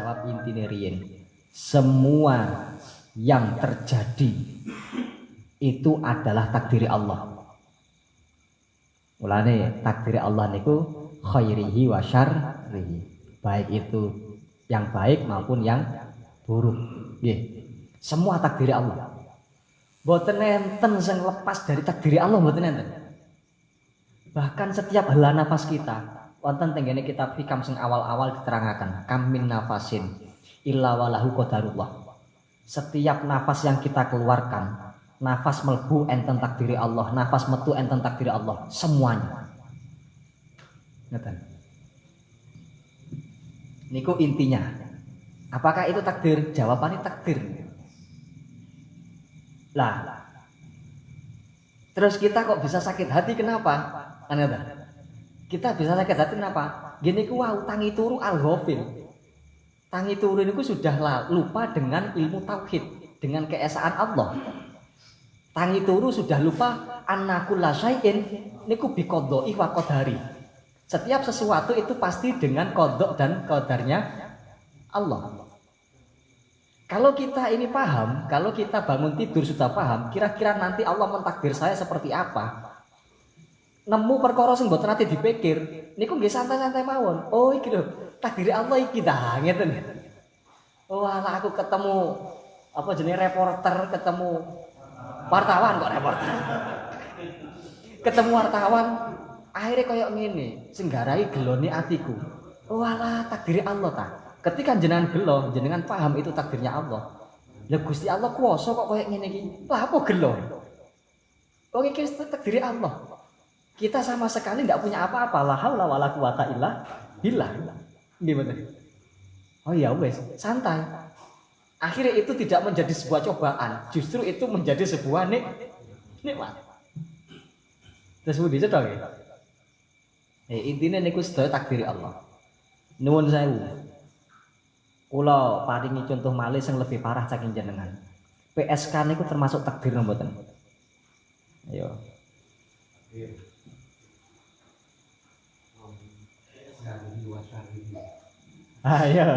jawab intine riyen. Semua yang terjadi itu adalah takdir Allah. Mulane takdir Allah niku khairihi wa syarrihi. Baik itu yang baik maupun yang buruk. Nggih. Semua takdir Allah. Mboten enten sing lepas dari takdir Allah, mboten enten. Bahkan setiap hela nafas kita, wonten tenggene kitab hikam sing awal-awal diterangaken, kam min nafasin illa walahu qadarullah. Setiap nafas yang kita keluarkan, nafas melbu enten takdiri Allah, nafas metu enten takdiri Allah, semuanya. Ngeten. Niku intinya. Apakah itu takdir? Jawabannya takdir. Lah. Terus kita kok bisa sakit hati kenapa? Kita bisa sakit hati kenapa? Gini ku wau tangi turu al-ghafil. Tangi turu niku sudah lupa dengan ilmu tauhid, dengan keesaan Allah. Tangi turu sudah lupa annakulla syai'in niku biqadha'i wa qadari. Setiap sesuatu itu pasti dengan qadha dan qadarnya Allah. Kalau kita ini paham, kalau kita bangun tidur sudah paham, kira-kira nanti Allah mentakdir saya seperti apa? Nemu perkara sing mboten nate dipikir, niku nggih santai-santai mawon. Oh iki lho, takdir Allah iki dah ngeten. Oh ala aku ketemu apa jenenge reporter, ketemu wartawan kok reporter. Ketemu wartawan, akhirnya koyo ngene, sing garai gelone atiku. Oh ala takdir Allah ta. Ketika jenengan gelo, jenengan paham itu takdirnya Allah. Lah Gusti Allah kuwasa kok koyo ngene iki. Lah apa gelo? Oh iki takdir Allah. Kita sama sekali enggak punya apa-apa. La haula wala quwata illa billah. Nggih bener. Oh ya wes, santai. Akhirnya itu tidak menjadi sebuah cobaan, justru itu menjadi sebuah nikmat. Terus budi cetok ya. Intinya niku sedaya takdir Allah. Nuwun sewu. Kula paringi contoh malih sing lebih parah saking jenengan. PSK niku termasuk takdir mboten? Ayo. Ayo.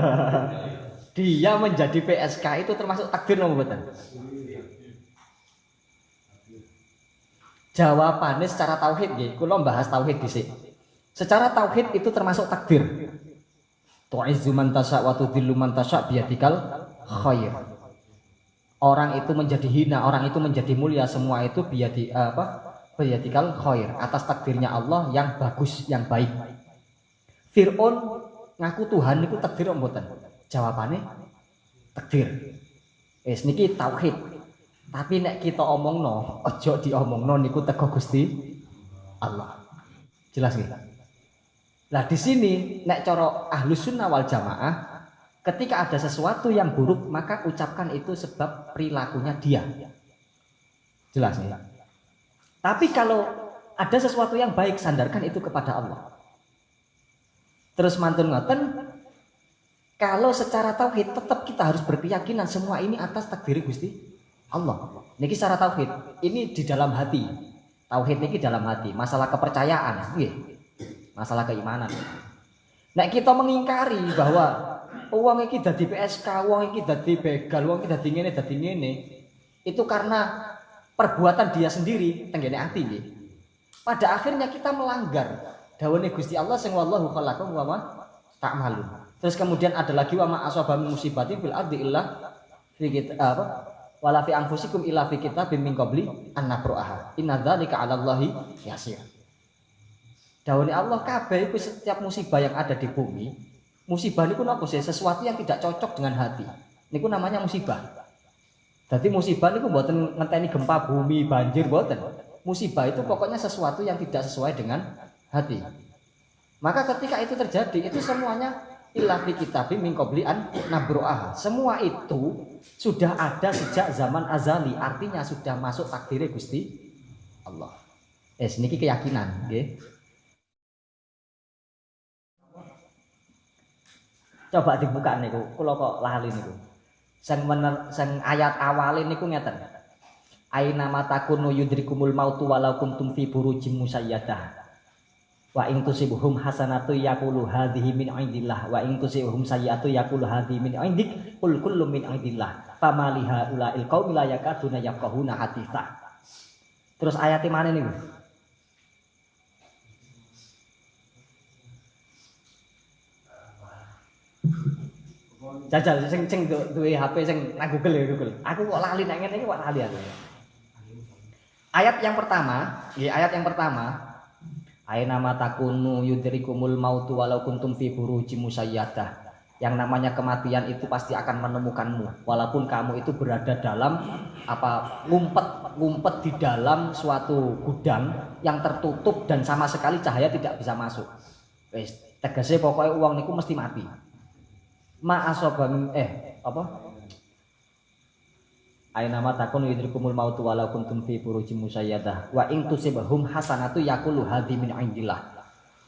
Dia menjadi PSK itu termasuk takdir mboten? Jawabannya secara tauhid nggih, kula bahas tauhid dhisik. Secara tauhid itu termasuk takdir. Tu'izzu man tasya wa tudhillu man tasya biyadikal khair. Orang itu menjadi hina, orang itu menjadi mulia, semua itu biyadikal khair, atas takdirnya Allah yang bagus, yang baik. Fir'aun ngaku Tuhan niku takdir mboten? Jawabannya takdir. Wis niki tauhid. Tapi nek kita omongno, ojo diomongno niku teko Gusti Allah. Jelas nggih? Nah di sini nek cara Ahlus Sunnah wal Jamaah, ketika ada sesuatu yang buruk maka ucapkan itu sebab perilakunya dia. Jelas nggih? Tapi kalau ada sesuatu yang baik, sandarkan itu kepada Allah. Terus mantun ngoten, kalau secara tauhid tetap kita harus berkeyakinan semua ini atas takdir Gusti Allah. Niki secara tauhid, ini di dalam hati. Tauhid niki dalam hati, masalah kepercayaan, nggih. Masalah keimanan. Nek kita mengingkari bahwa uang iki dadi PSK, uang iki dadi begal, uang iki dadi ngene, itu karena perbuatan dia sendiri, tenggene ati nggih. Pada akhirnya kita melanggar dawuhe Gusti Allah sing wallahu khalaqakum wa ma ta'malun. Terus kemudian ada lagi wa ma asaba min musibatin fil ardi illa fi wala fi anfusikum illa fi kitabim min qabli an nabra'aha. Inna dzalika 'ala Allahi yasir. Dawuhe Allah kabeh iku setiap musibah yang ada di bumi, musibah niku napa sih? Sesuatu yang tidak cocok dengan hati. Niku namanya musibah. Jadi musibah niku mboten ngenteni gempa bumi, banjir mboten. Musibah itu pokoknya sesuatu yang tidak sesuai dengan hati. Maka ketika itu terjadi, itu semuanya illa fi kitabim min qabli an nabru'aha. Semua itu sudah ada sejak zaman azali, artinya sudah masuk takdir Gusti Allah. Niki keyakinan, nggih. Coba dibuka niku, kula kok lali niku. Sing ayat awale niku ngeten. Aina matakunu yudrikumul mautu walau kuntum fi burujim musayyadah. Wa in tusibhum hasanatu yaqulu hadhihi min indillah wa in tusibhum sayyi'atu yaqulu hadhihi min indik qul kullu min indillah famaliha ulail qaumi la yakaduna yafqahuna haditsa. Terus ayat mana nih? Jajal sing duwe HP sing nang Google ya Google. Aku kok lali nek ngene iki kok lali aku. Ayat yang pertama, ayat yang pertama. Aina matakunu yudrikumul mautu walau kuntum fi burujim musayyadah. Yang namanya kematian itu pasti akan menemukanmu walaupun kamu itu berada dalam ngumpet di dalam suatu gudang yang tertutup dan sama sekali cahaya tidak bisa masuk. Wis tegese pokoknya uang niku mesti mati. Aina matakunu yudrikumul mautu walau kuntum fi burujim musayyadah wa in tusibhum hasanatu yaqulu hadhi min indillah.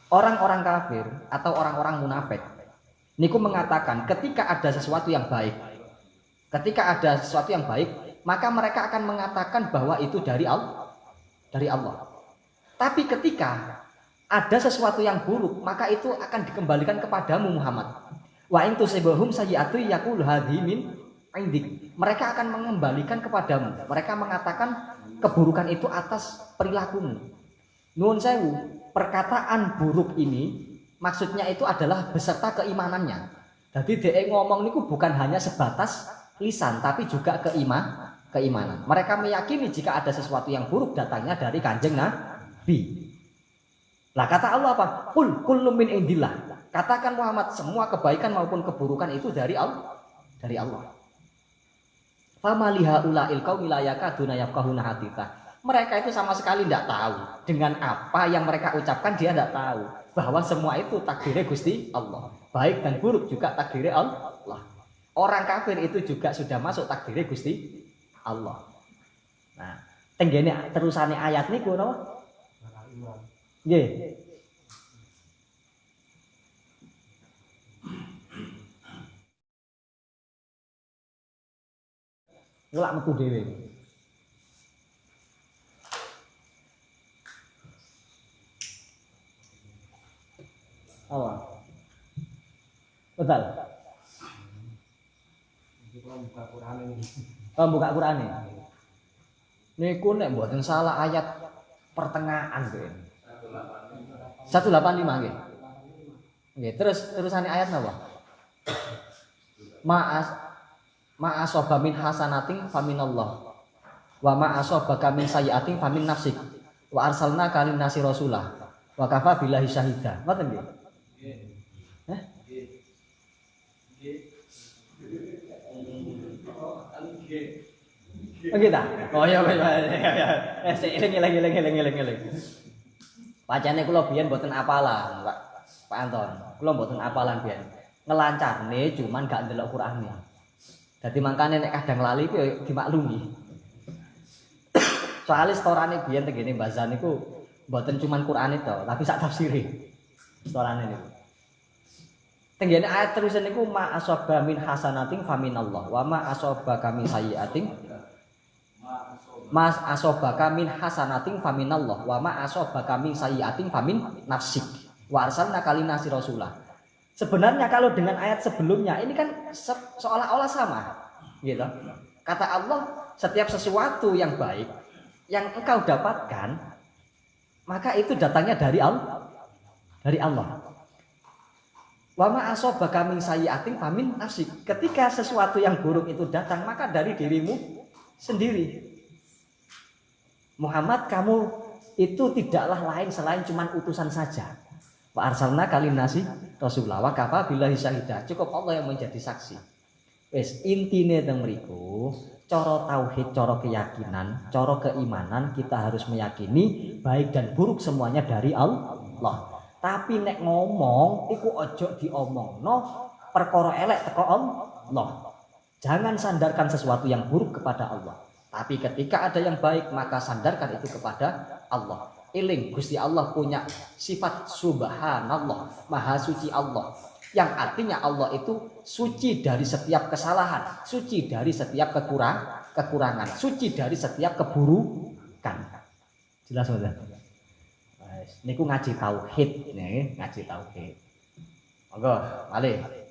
Orang-orang kafir atau orang-orang munafik niku mengatakan ketika ada sesuatu yang baik, maka mereka akan mengatakan bahwa itu dari Allah. Tapi ketika ada sesuatu yang buruk, maka itu akan dikembalikan kepadamu Muhammad. Wa in tusibhum sayyi'atu yaqulu hadhi min indik. Mereka akan mengembalikan kepadamu. Mereka mengatakan keburukan itu atas perilakumu. Nuwun sewu, perkataan buruk ini maksudnya itu adalah beserta keimanannya. Jadi dia ngomong niku bukan hanya sebatas lisan, tapi juga keimanan. Mereka meyakini jika ada sesuatu yang buruk datangnya dari Kanjeng Nabi. Lah kata Allah apa? Qul kullu min indillah. Katakan Muhammad, semua kebaikan maupun keburukan itu dari Allah. Dari Allah. Famaliha ulail qaumi la yakaduna yafqahuna haditsa. Mereka itu sama sekali tidak tahu dengan apa yang mereka ucapkan, dia tidak tahu bahwa semua itu takdirnya Gusti Allah. Baik dan buruk juga takdirnya Allah. Orang kafir itu juga sudah masuk takdirnya Gusti Allah. Nah, tenggene terusane ayat niku napa? Nggih. Ngelak metu dhewe. Allah. Betul. Buka Quran ini. Niku nek mboten salah ayat pertengahan nggih. 185 nggih. Nggih, terusane ayat napa? Ma'asoba min hasanatin faminallah wa ma'asobaka min sayyi'atin famin nafsik wa arsalna kalin nasi rasulah wa kafa billahi syahida. Ngoten nggih? Hah? Nggih ta? Oh iya. Eling. Pacane kula biyen mboten apalan, Pak Anton. Kula mboten apalan biyen. Ngelancarne cuman gak ndelok Qur'ane. Jadi makanya nek kadang lali ku dimaklumi. Soalnya storane biyen tegene Mbah Zan niku mboten cuman Qur'ane to, tapi sak tafsire. Storane niku. Tenggene ayat terusan niku ma asaba min hasanatin faminallah wa ma asaba min sayyi'atin mas asaba min hasanatin faminallah wa ma asaba min sayyi'atin famin nafsik wa arsalna kalinasi rasulah. Sebenarnya kalau dengan ayat sebelumnya ini kan seolah-olah sama, gitu. Kata Allah, setiap sesuatu yang baik yang engkau dapatkan, maka itu datangnya dari Allah. Dari Allah. Wa ma asabaka min sayyi'atin famin nafsik. Ketika sesuatu yang buruk itu datang, maka dari dirimu sendiri. Muhammad, kamu itu tidaklah lain selain cuman utusan saja. Wa arsalna kalinasi rasulullah wa kafa billahi syahida. Cukup Allah yang menjadi saksi. Wis intine teng mriku, cara tauhid, cara keyakinan, cara keimanan kita harus meyakini baik dan buruk semuanya dari Allah. Tapi nek ngomong iku ojo diomongno perkara elek teko Allah. Jangan sandarkan sesuatu yang buruk kepada Allah. Tapi ketika ada yang baik maka sandarkan itu kepada Allah. Iling Gusti Allah punya sifat subhanallah, maha suci Allah, yang artinya Allah itu suci dari setiap kesalahan, suci dari setiap kekurangan, suci dari setiap keburukan. Jelas sudah. Niku ngaji tauhid, ngaji tauhid. Monggo, malih.